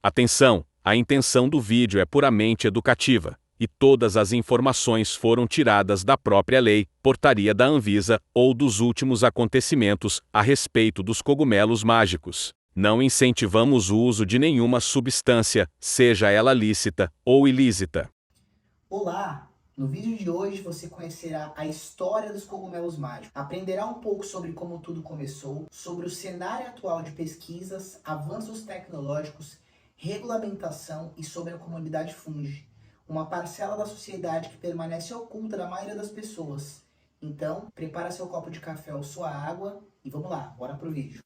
Atenção! A intenção do vídeo é puramente educativa, e todas as informações foram tiradas da própria lei, portaria da Anvisa ou dos últimos acontecimentos a respeito dos cogumelos mágicos. Não incentivamos o uso de nenhuma substância, seja ela lícita ou ilícita. Olá! No vídeo de hoje você conhecerá a história dos cogumelos mágicos, aprenderá um pouco sobre como tudo começou, sobre o cenário atual de pesquisas, avanços tecnológicos, regulamentação e sobre a comunidade fungi, uma parcela da sociedade que permanece oculta da maioria das pessoas. Então, prepara seu copo de café ou sua água e vamos lá, bora pro vídeo.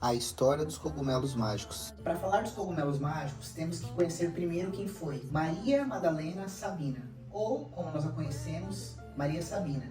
A história dos cogumelos mágicos. Para falar dos cogumelos mágicos, temos que conhecer primeiro quem foi Maria Madalena Sabina, ou, como nós a conhecemos, Maria Sabina.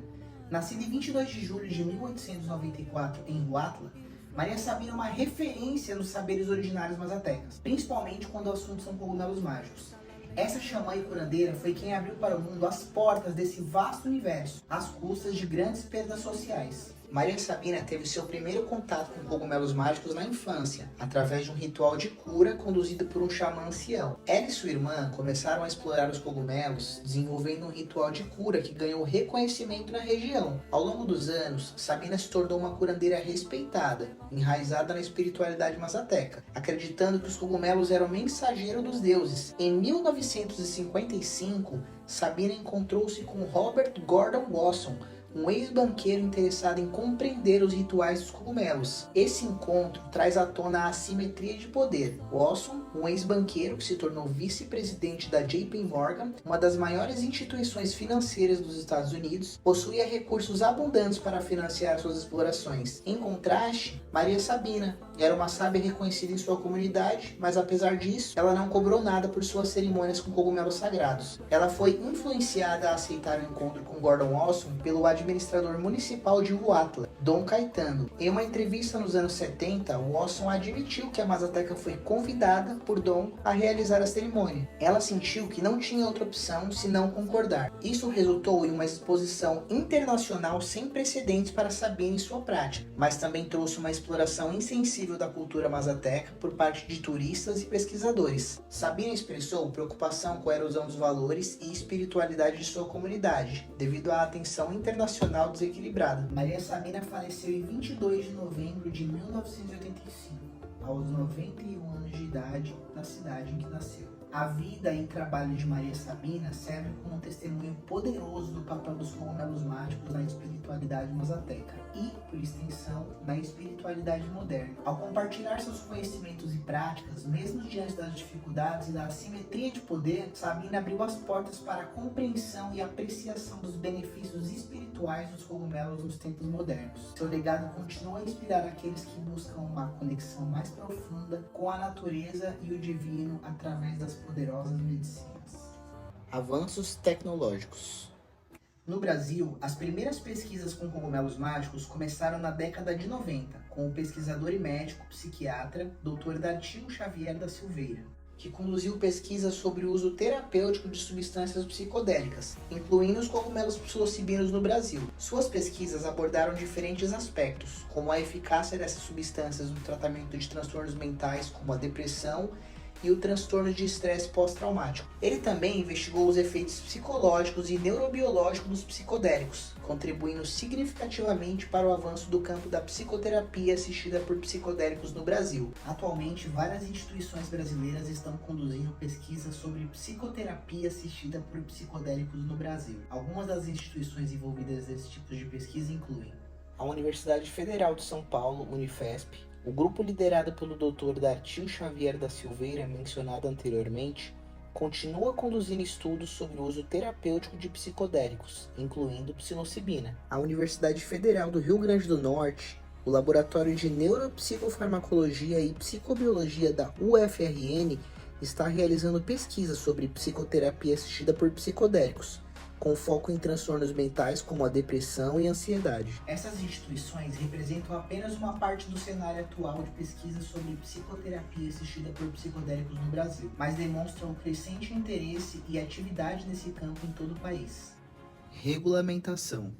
Nascida em 22 de julho de 1894 em Huatla, Maria Sabina é uma referência nos saberes originários mazatecas, principalmente quando o assunto são cogumelos mágicos. Essa xamã e curandeira foi quem abriu para o mundo as portas desse vasto universo, às custas de grandes perdas sociais. Maria Sabina teve seu primeiro contato com cogumelos mágicos na infância, através de um ritual de cura conduzido por um xamã ancião. Ela e sua irmã começaram a explorar os cogumelos, desenvolvendo um ritual de cura que ganhou reconhecimento na região. Ao longo dos anos, Sabina se tornou uma curandeira respeitada, enraizada na espiritualidade mazateca, acreditando que os cogumelos eram mensageiros dos deuses. Em 1955, Sabina encontrou-se com Robert Gordon Wasson, um ex-banqueiro interessado em compreender os rituais dos cogumelos. Esse encontro traz à tona a assimetria de poder. Wasson, um ex-banqueiro que se tornou vice-presidente da JP Morgan, uma das maiores instituições financeiras dos Estados Unidos, possuía recursos abundantes para financiar suas explorações. Em contraste, Maria Sabina era uma sábia reconhecida em sua comunidade, mas apesar disso, ela não cobrou nada por suas cerimônias com cogumelos sagrados. Ela foi influenciada a aceitar o encontro com Gordon Wasson pelo administrador municipal de Huatla, Dom Caetano. Em uma entrevista nos anos 70, Wasson admitiu que a mazateca foi convidada por Dom a realizar a cerimônia. Ela sentiu que não tinha outra opção senão concordar. Isso resultou em uma exposição internacional sem precedentes para Sabina e sua prática, mas também trouxe uma exploração insensível da cultura mazateca por parte de turistas e pesquisadores. Sabina expressou preocupação com a erosão dos valores e espiritualidade de sua comunidade, devido à atenção internacional desequilibrada. Maria Sabina faleceu em 22 de novembro de 1985, aos 91 anos de idade, na cidade em que nasceu. A vida e trabalho de Maria Sabina serve como um testemunho poderoso do papel dos cogumelos mágicos na espiritualidade mazateca e, por extensão, na espiritualidade moderna. Ao compartilhar seus conhecimentos e práticas, mesmo diante das dificuldades e da assimetria de poder, Sabina abriu as portas para a compreensão e apreciação dos benefícios espirituais dos cogumelos nos tempos modernos. Seu legado continua a inspirar aqueles que buscam uma conexão mais profunda com a natureza e o divino através das poderosas medicinas. Avanços tecnológicos. No Brasil, as primeiras pesquisas com cogumelos mágicos começaram na década de 90, com o pesquisador e médico psiquiatra Dr. Dartil Xavier da Silveira, que conduziu pesquisas sobre o uso terapêutico de substâncias psicodélicas, incluindo os cogumelos psilocibinos no Brasil. Suas pesquisas abordaram diferentes aspectos, como a eficácia dessas substâncias no tratamento de transtornos mentais, como a depressão e o transtorno de estresse pós-traumático. Ele também investigou os efeitos psicológicos e neurobiológicos dos psicodélicos, contribuindo significativamente para o avanço do campo da psicoterapia assistida por psicodélicos no Brasil. Atualmente, várias instituições brasileiras estão conduzindo pesquisas sobre psicoterapia assistida por psicodélicos no Brasil. Algumas das instituições envolvidas nesse tipo de pesquisa incluem a Universidade Federal de São Paulo, Unifesp, o grupo liderado pelo Dr. Dartil Xavier da Silveira, mencionado anteriormente, continua conduzindo estudos sobre o uso terapêutico de psicodélicos, incluindo psilocibina. A Universidade Federal do Rio Grande do Norte, o Laboratório de Neuropsicofarmacologia e Psicobiologia da UFRN está realizando pesquisas sobre psicoterapia assistida por psicodélicos, com foco em transtornos mentais como a depressão e a ansiedade. Essas instituições representam apenas uma parte do cenário atual de pesquisa sobre psicoterapia assistida por psicodélicos no Brasil, mas demonstram crescente interesse e atividade nesse campo em todo o país. Regulamentação.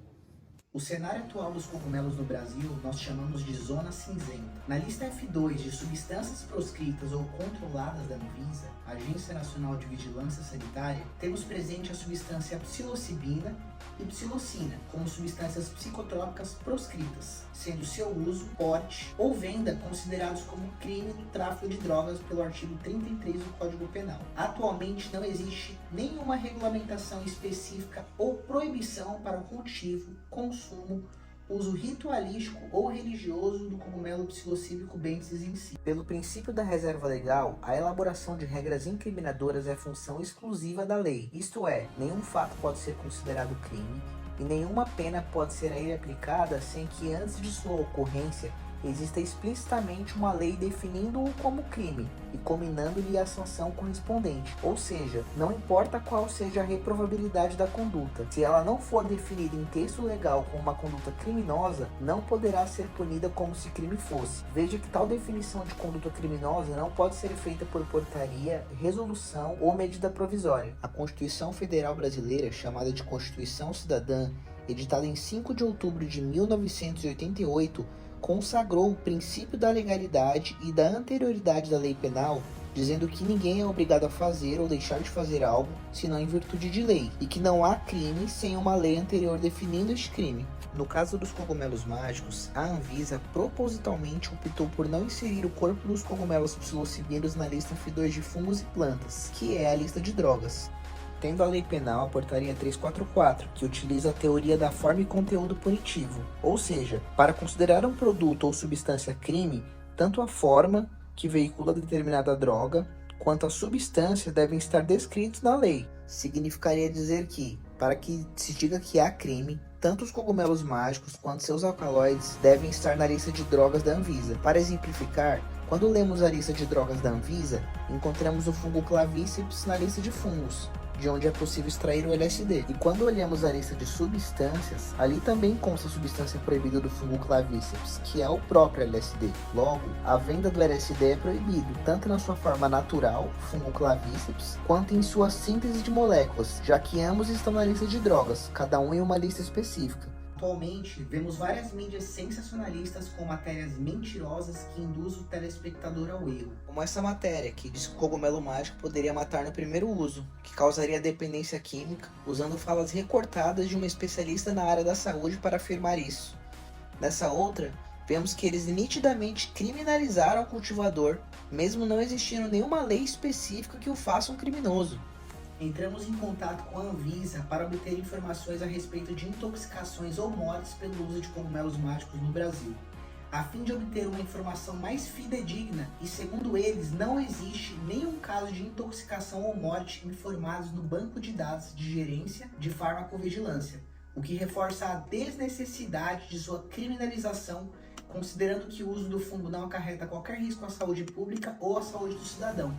O cenário atual dos cogumelos no Brasil nós chamamos de zona cinzenta. Na lista F2 de substâncias proscritas ou controladas da Anvisa, Agência Nacional de Vigilância Sanitária, temos presente a substância psilocibina e psilocina como substâncias psicotrópicas proscritas, sendo seu uso, porte ou venda considerados como crime do tráfico de drogas pelo artigo 33 do Código Penal. Atualmente não existe nenhuma regulamentação específica ou proibição para o cultivo, consumo, uso ritualístico ou religioso do cogumelo psilocíbico benthis em si. Pelo princípio da reserva legal, a elaboração de regras incriminadoras é função exclusiva da lei, isto é, nenhum fato pode ser considerado crime e nenhuma pena pode ser a ele aplicada sem que antes de sua ocorrência exista explicitamente uma lei definindo-o como crime e combinando-lhe a sanção correspondente. Ou seja, não importa qual seja a reprovabilidade da conduta, se ela não for definida em texto legal como uma conduta criminosa, não poderá ser punida como se crime fosse. Veja que tal definição de conduta criminosa não pode ser feita por portaria, resolução ou medida provisória. A Constituição Federal Brasileira, chamada de Constituição Cidadã, editada em 5 de outubro de 1988, consagrou o princípio da legalidade e da anterioridade da lei penal, dizendo que ninguém é obrigado a fazer ou deixar de fazer algo, senão em virtude de lei, e que não há crime sem uma lei anterior definindo este crime. No caso dos cogumelos mágicos, a Anvisa propositalmente optou por não inserir o corpo dos cogumelos psilocibinos na lista F2 de fungos e plantas, que é a lista de drogas, tendo a lei penal a portaria 344, que utiliza a teoria da forma e conteúdo punitivo, ou seja, para considerar um produto ou substância crime, tanto a forma que veicula determinada droga, quanto a substância devem estar descritos na lei. Significaria dizer que, para que se diga que há crime, tanto os cogumelos mágicos quanto seus alcaloides devem estar na lista de drogas da Anvisa. Para exemplificar, quando lemos a lista de drogas da Anvisa, encontramos o fungo clavíceps na lista de fungos, de onde é possível extrair o LSD. E quando olhamos a lista de substâncias, ali também consta a substância proibida do fungo clavíceps, que é o próprio LSD. Logo, a venda do LSD é proibido, tanto na sua forma natural, fungo clavíceps, quanto em sua síntese de moléculas, já que ambos estão na lista de drogas, cada um em uma lista específica. Atualmente, vemos várias mídias sensacionalistas com matérias mentirosas que induzem o telespectador ao erro. Como essa matéria, que diz que o cogumelo mágico poderia matar no primeiro uso, que causaria dependência química, usando falas recortadas de uma especialista na área da saúde para afirmar isso. Nessa outra, vemos que eles nitidamente criminalizaram o cultivador, mesmo não existindo nenhuma lei específica que o faça um criminoso. Entramos em contato com a Anvisa para obter informações a respeito de intoxicações ou mortes pelo uso de cogumelos mágicos no Brasil, a fim de obter uma informação mais fidedigna e, segundo eles, não existe nenhum caso de intoxicação ou morte informados no banco de dados de gerência de farmacovigilância, o que reforça a desnecessidade de sua criminalização, considerando que o uso do fungo não acarreta qualquer risco à saúde pública ou à saúde do cidadão,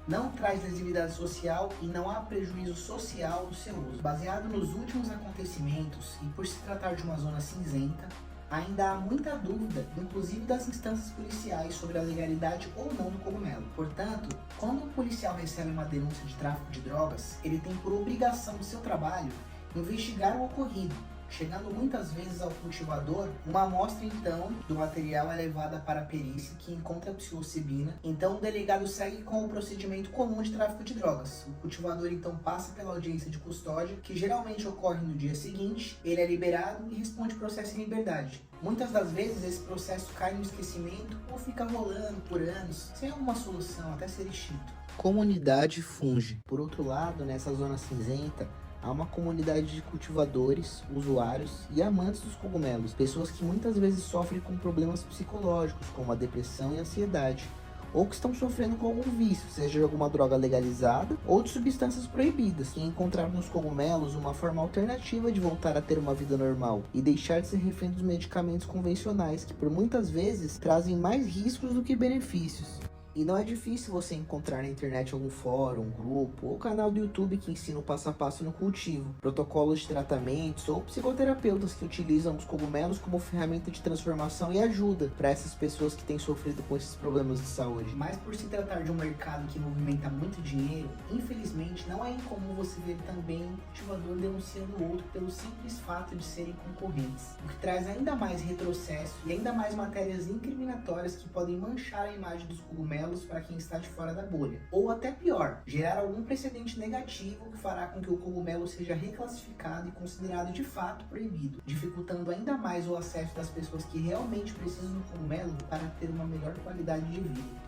não traz lesividade social e não há prejuízo social do seu uso. Baseado nos últimos acontecimentos e por se tratar de uma zona cinzenta, ainda há muita dúvida, inclusive das instâncias policiais, sobre a legalidade ou não do cogumelo. Portanto, quando um policial recebe uma denúncia de tráfico de drogas, ele tem por obrigação do seu trabalho investigar o ocorrido, chegando muitas vezes ao cultivador. Uma amostra então do material é levada para a perícia, que encontra a psilocibina. Então o delegado segue com o procedimento comum de tráfico de drogas. O cultivador então passa pela audiência de custódia, que geralmente ocorre no dia seguinte. Ele é liberado e responde o processo em liberdade. Muitas das vezes esse processo cai no esquecimento ou fica rolando por anos, sem alguma solução até ser extinto. Comunidade funge. Por outro lado, nessa zona cinzenta, há uma comunidade de cultivadores, usuários e amantes dos cogumelos, pessoas que muitas vezes sofrem com problemas psicológicos, como a depressão e a ansiedade, ou que estão sofrendo com algum vício, seja de alguma droga legalizada ou de substâncias proibidas, que encontraram nos cogumelos uma forma alternativa de voltar a ter uma vida normal e deixar de ser refém dos medicamentos convencionais, que por muitas vezes trazem mais riscos do que benefícios. E não é difícil você encontrar na internet algum fórum, grupo ou canal do YouTube que ensina o passo a passo no cultivo, protocolos de tratamentos ou psicoterapeutas que utilizam os cogumelos como ferramenta de transformação e ajuda para essas pessoas que têm sofrido com esses problemas de saúde. Mas por se tratar de um mercado que movimenta muito dinheiro, infelizmente não é incomum você ver também um cultivador denunciando o outro pelo simples fato de serem concorrentes, o que traz ainda mais retrocesso e ainda mais matérias incriminatórias que podem manchar a imagem dos cogumelos para quem está de fora da bolha. Ou até pior, gerar algum precedente negativo que fará com que o cogumelo seja reclassificado e considerado de fato proibido, dificultando ainda mais o acesso das pessoas que realmente precisam do cogumelo para ter uma melhor qualidade de vida.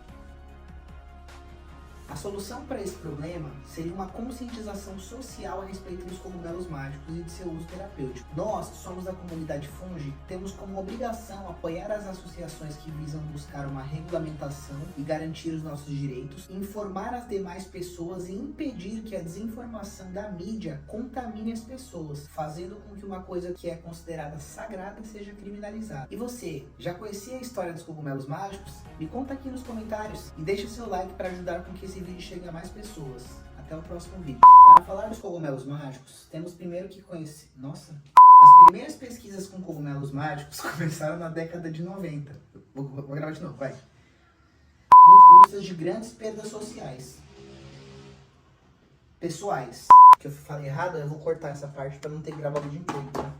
A solução para esse problema seria uma conscientização social a respeito dos cogumelos mágicos e de seu uso terapêutico. Nós, que somos da comunidade Fungi, temos como obrigação apoiar as associações que visam buscar uma regulamentação e garantir os nossos direitos, informar as demais pessoas e impedir que a desinformação da mídia contamine as pessoas, fazendo com que uma coisa que é considerada sagrada seja criminalizada. E você, já conhecia a história dos cogumelos mágicos? Me conta aqui nos comentários e deixa seu like para ajudar com que esse vídeo chegue a mais pessoas. Até o próximo vídeo. Para falar dos cogumelos mágicos, temos primeiro que conhecer... Nossa! As primeiras pesquisas com cogumelos mágicos começaram na década de 90. Vou gravar de novo, vai. No custas de grandes perdas sociais. Pessoais. Que eu falei errado, eu vou cortar essa parte para não ter gravado o vídeo inteiro, tá?